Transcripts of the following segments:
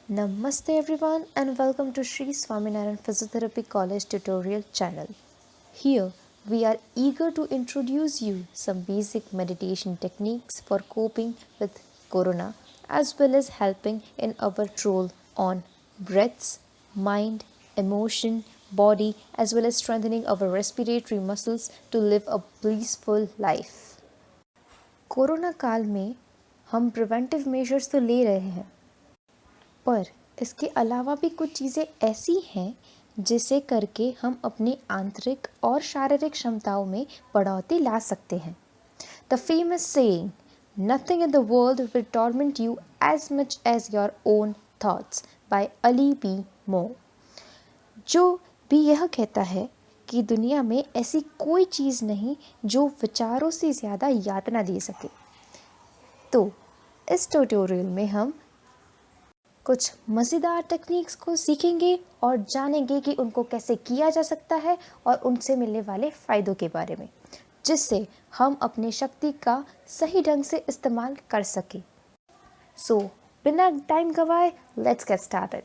Namaste everyone and welcome to Sri Swaminarayan Physiotherapy College tutorial channel. Here we are eager to introduce you some basic meditation techniques for coping with corona as well as helping in our role on breaths, mind, emotion, body as well as strengthening our respiratory muscles to live a blissful life. Corona काल में हम preventive measures तो ले रहे हैं पर इसके अलावा भी कुछ चीज़ें ऐसी हैं जिसे करके हम अपनी आंतरिक और शारीरिक क्षमताओं में बढ़ोतरी ला सकते हैं। The famous saying nothing in the world will torment you as much as your own thoughts by Ali बी मो, जो भी यह कहता है कि दुनिया में ऐसी कोई चीज़ नहीं जो विचारों से ज़्यादा यातना दे सके। तो इस ट्यूटोरियल में हम कुछ मज़ेदार टेक्निक्स को सीखेंगे और जानेंगे कि उनको कैसे किया जा सकता है और उनसे मिलने वाले फ़ायदों के बारे में, जिससे हम अपनी शक्ति का सही ढंग से इस्तेमाल कर सकें। सो बिना टाइम गवाए let's get started.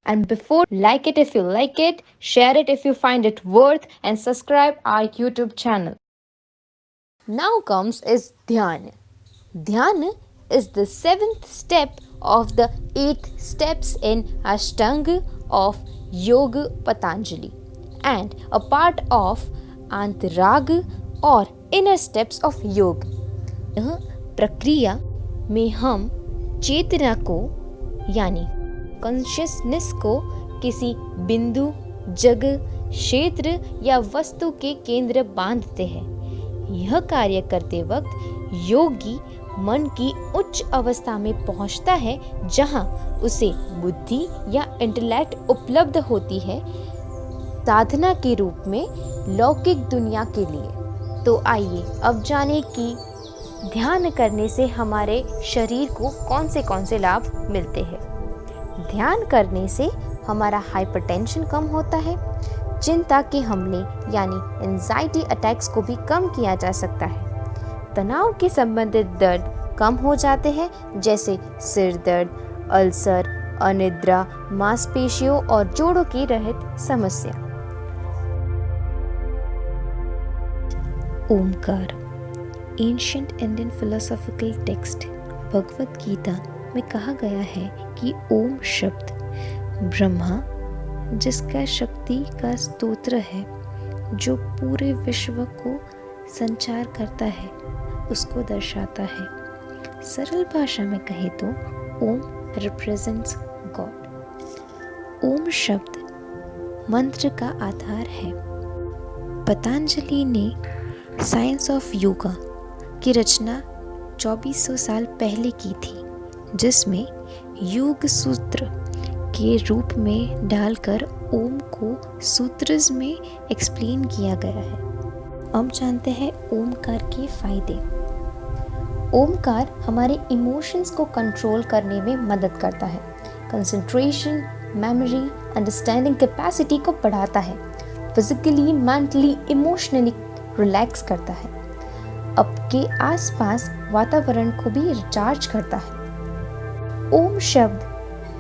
And before, like it if you like it, share it if you find it worth, and subscribe our YouTube channel. Now comes is Dhyan. Dhyan is the 7th step of the 8 steps in Ashtanga of Yoga Patanjali and a part of Antarag or inner steps of Yoga. यह प्रक्रिया में हम चेतना को यानी consciousness को किसी बिंदु, जगह, क्षेत्र या वस्तु के केंद्र बांधते हैं। यह कार्य करते वक्त योगी मन की उच्च अवस्था में पहुंचता है जहां उसे बुद्धि या इंटेलेक्ट उपलब्ध होती है साधना के रूप में लौकिक दुनिया के लिए। तो आइए अब जाने कि ध्यान करने से हमारे शरीर को कौन से लाभ मिलते हैं। ध्यान करने से हमारा हाइपरटेंशन कम होता है, चिंता के हमले यानी एंजाइटी अटैक्स को भी कम किया जा सकता है, तनाव के संबंधित दर्द कम हो जाते हैं जैसे सिर दर्द, अल्सर, अनिद्रा, मांसपेशियों और जोड़ों की रहित समस्या। Omkar ancient Indian philosophical text Bhagavad Gita में कहा गया है कि ओम शब्द ब्रह्मा, जिसका शक्ति का स्तोत्र है, जो पूरे विश्व को संचार करता है, उसको दर्शाता है। सरल भाषा में कहे तो ओम रिप्रेजेंट्स गॉड। ओम शब्द मंत्र का आधार है। पतंजलि ने साइंस ऑफ योगा की रचना 2400 साल पहले की थी, जिसमें योग सूत्र के रूप में डालकर ओम को सूत्रज में एक्सप्लेन किया गया है। अब जानते हैं ओमकार के फायदे। ओमकार हमारे इमोशंस को कंट्रोल करने में मदद करता है, कंसंट्रेशन, मेमोरी, अंडरस्टैंडिंग कैपेसिटी को बढ़ाता है, फिजिकली, मेंटली, इमोशनली रिलैक्स करता है, आपके आसपास वातावरण को भी रिचार्ज करता है। ओम शब्द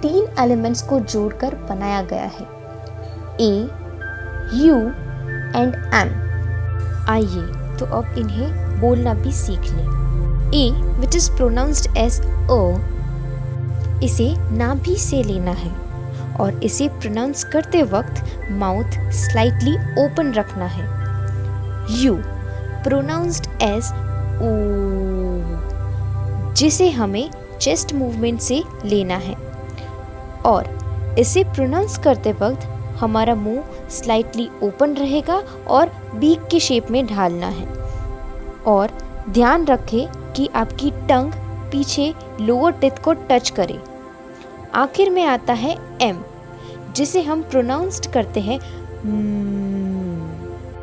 3 एलिमेंट्स को जोड़कर बनाया गया है, ए, यू एंड एम। आइए तो अब इन्हें बोलना भी सीख लें। ए विच इज प्रोनाउंस्ड एज ओ, इसे नाभि से लेना है और इसे प्रोनाउंस करते वक्त माउथ स्लाइटली ओपन रखना है। यू प्रोनाउंस्ड एज ओ, जिसे हमें चेस्ट मूवमेंट से लेना है और इसे प्रोनाउंस करते वक्त हमारा मुंह स्लाइटली ओपन रहेगा और बीक के शेप में ढालना है। और ध्यान रखें कि आपकी टंग पीछे लोअर टिथ को टच करे। आखिर में आता है एम, जिसे हम प्रोनाउंस्ड करते हैं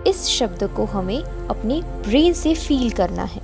इस शब्द को हमें अपने ब्रेन से फील करना है।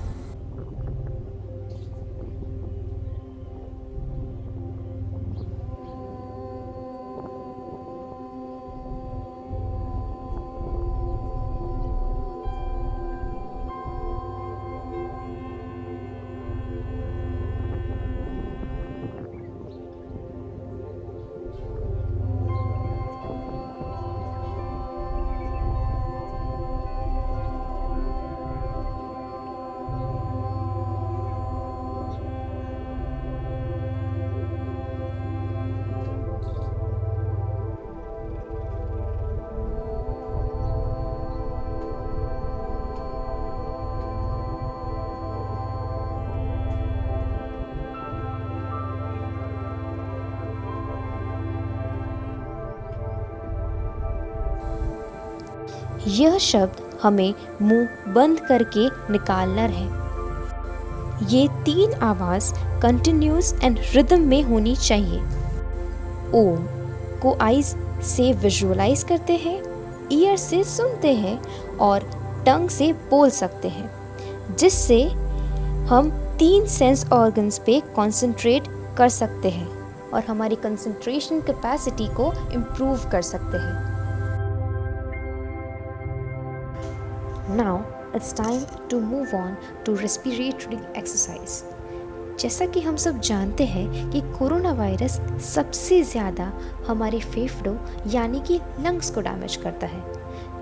यह शब्द हमें मुंह बंद करके निकालना है। ये 3 आवाज़ कंटिन्यूस एंड रिदम में होनी चाहिए। ओम को आइज से विजुअलाइज करते हैं, ईयर से सुनते हैं और टंग से बोल सकते हैं, जिससे हम 3 सेंस ऑर्गन्स पे कंसंट्रेट कर सकते हैं और हमारी कंसंट्रेशन कैपेसिटी को इम्प्रूव कर सकते हैं। Now it's time to move on to respiratory exercise. जैसा कि हम सब जानते हैं कि कोरोना वायरस सबसे ज़्यादा हमारे फेफड़ों यानी कि लंग्स को डैमेज करता है,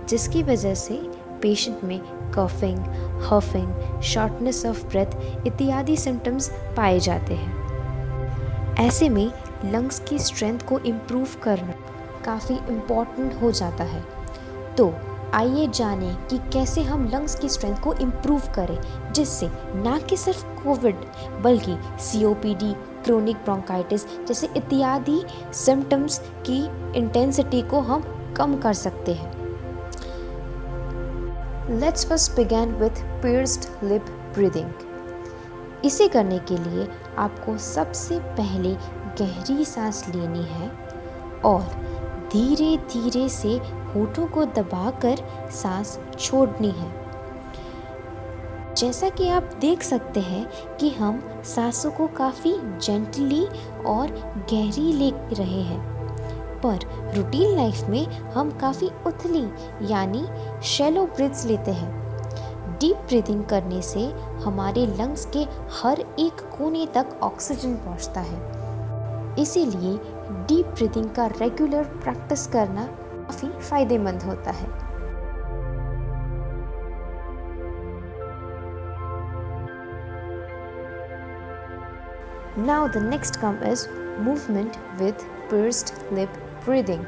जिसकी वजह से पेशेंट में कफिंग, हफिंग, शॉर्टनेस ऑफ ब्रेथ इत्यादि सिम्टम्स पाए जाते हैं। ऐसे में लंग्स की स्ट्रेंथ को इम्प्रूव करना काफ़ी इम्पॉर्टेंट हो जाता है। तो आइए जानें कि कैसे हम लंग्स की स्ट्रेंथ को इम्प्रूव करें, जिससे ना कि सिर्फ कोविड बल्कि COPD, क्रोनिक ब्रोंकाइटिस जैसे इत्यादि सिम्टम्स की इंटेंसिटी को हम कम कर सकते हैं। Let's first begin with pierced lip breathing. इसे करने के लिए आपको सबसे पहले गहरी सांस लेनी है और धीरे धीरे से होठों को दबाकर सांस छोड़नी है। जैसा कि आप देख सकते हैं कि हम सांसों को काफ़ी जेंटली और गहरी ले रहे हैं, पर रूटीन लाइफ में हम काफ़ी उथली यानी शैलो ब्रीथ्स लेते हैं। डीप ब्रीदिंग करने से हमारे लंग्स के हर एक कोने तक ऑक्सीजन पहुंचता है। इसीलिए डीप ब्रीदिंग का रेगुलर प्रैक्टिस करना काफ़ी फायदेमंद होता है। Now the next come is movement with pursed lip breathing.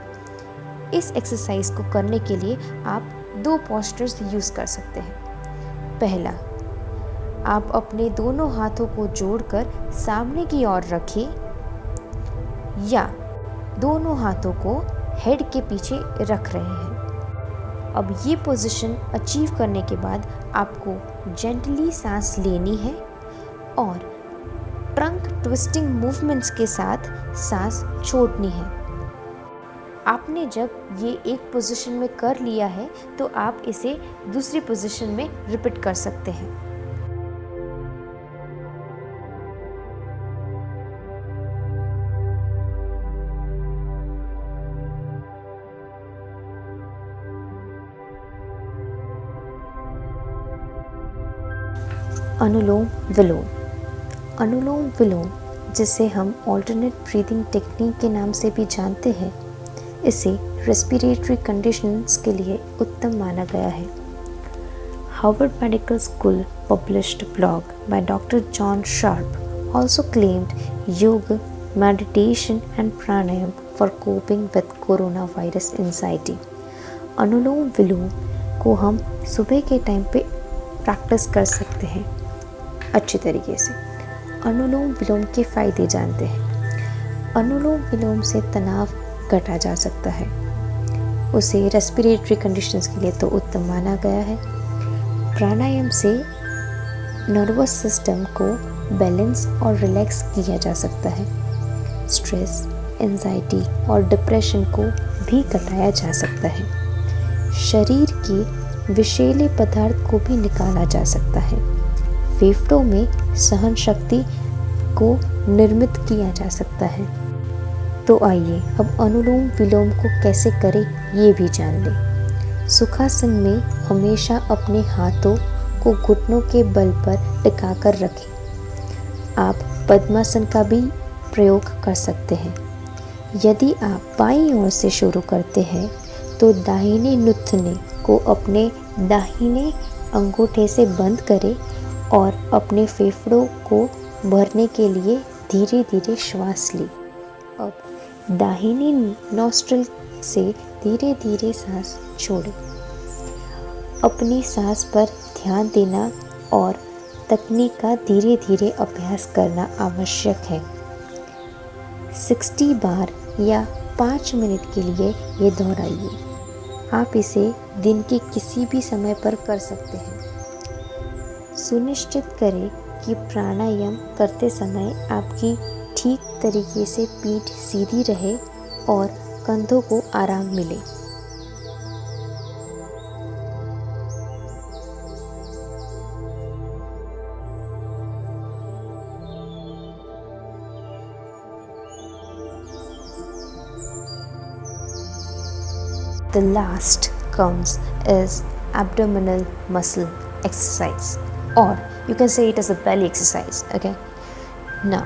इस एक्सरसाइज को करने के लिए आप 2 पोस्चर्स यूज़ कर सकते हैं। पहला, आप अपने दोनों हाथों को जोड़कर सामने की ओर रखें या दोनों हाथों को हेड के पीछे रख रहे हैं। अब ये पोजीशन अचीव करने के बाद आपको जेंटली सांस लेनी है और ट्रंक ट्विस्टिंग मूवमेंट्स के साथ सांस छोड़नी है। आपने जब ये एक पोजीशन में कर लिया है तो आप इसे दूसरी पोजीशन में रिपीट कर सकते हैं। अनुलोम विलोम। अनुलोम विलोम, जिसे हम ऑल्टरनेट ब्रीदिंग टेक्निक के नाम से भी जानते हैं, इसे रेस्पिरेटरी कंडीशंस के लिए उत्तम माना गया है। Harvard medical school published blog by doctor John sharp also claimed yoga, meditation and pranayam for coping with coronavirus anxiety. अनुलोम विलोम को हम सुबह के टाइम पे प्रैक्टिस कर सकते हैं अच्छी तरीके से। अनुलोम विलोम के फ़ायदे जानते हैं। अनुलोम विलोम से तनाव घटा जा सकता है। उसे रेस्पिरेटरी कंडीशंस के लिए तो उत्तम माना गया है। प्राणायाम से नर्वस सिस्टम को बैलेंस और रिलैक्स किया जा सकता है। स्ट्रेस, एंजाइटी और डिप्रेशन को भी घटाया जा सकता है। शरीर के विषैले पदार्थ को भी निकाला जा सकता है। फेफड़ों में सहन शक्ति को निर्मित किया जा सकता है। तो आइए अब अनुलोम विलोम को कैसे करें ये भी जान लें। सुखासन में हमेशा अपने हाथों को घुटनों के बल पर टिकाकर रखें। आप पद्मासन का भी प्रयोग कर सकते हैं। यदि आप बाईं ओर से शुरू करते हैं तो दाहिने नुथने को अपने दाहिने अंगूठे से बंद करें और अपने फेफड़ों को भरने के लिए धीरे धीरे श्वास लें। अब दाहिने नॉस्ट्रिल से धीरे धीरे सांस छोड़ें। अपनी सांस पर ध्यान देना और तकनीक का धीरे धीरे अभ्यास करना आवश्यक है। 60 बार या 5 मिनट के लिए ये दोहराइए। आप इसे दिन के किसी भी समय पर कर सकते हैं। सुनिश्चित करें कि प्राणायाम करते समय आपकी ठीक तरीके से पीठ सीधी रहे और कंधों को आराम मिले। The last comes is abdominal muscle exercise, or you can say it as a belly exercise. Okay, now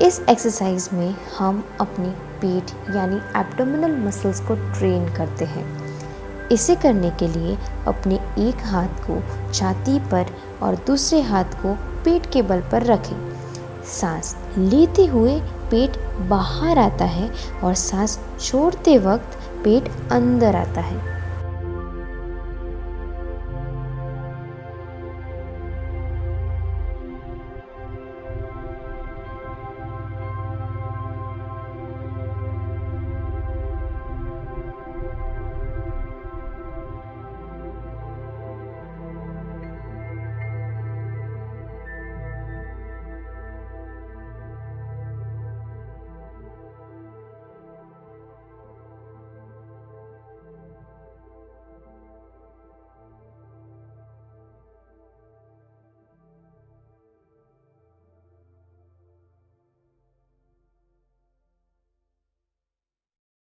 इस एक्सरसाइज में हम अपनी पीठ यानी एब्डोमिनल मसल्स को ट्रेन करते हैं। इसे करने के लिए अपने एक हाथ को छाती पर और दूसरे हाथ को पेट के बल पर रखें। सांस लेते हुए पेट बाहर आता है और सांस छोड़ते वक्त पेट अंदर आता है।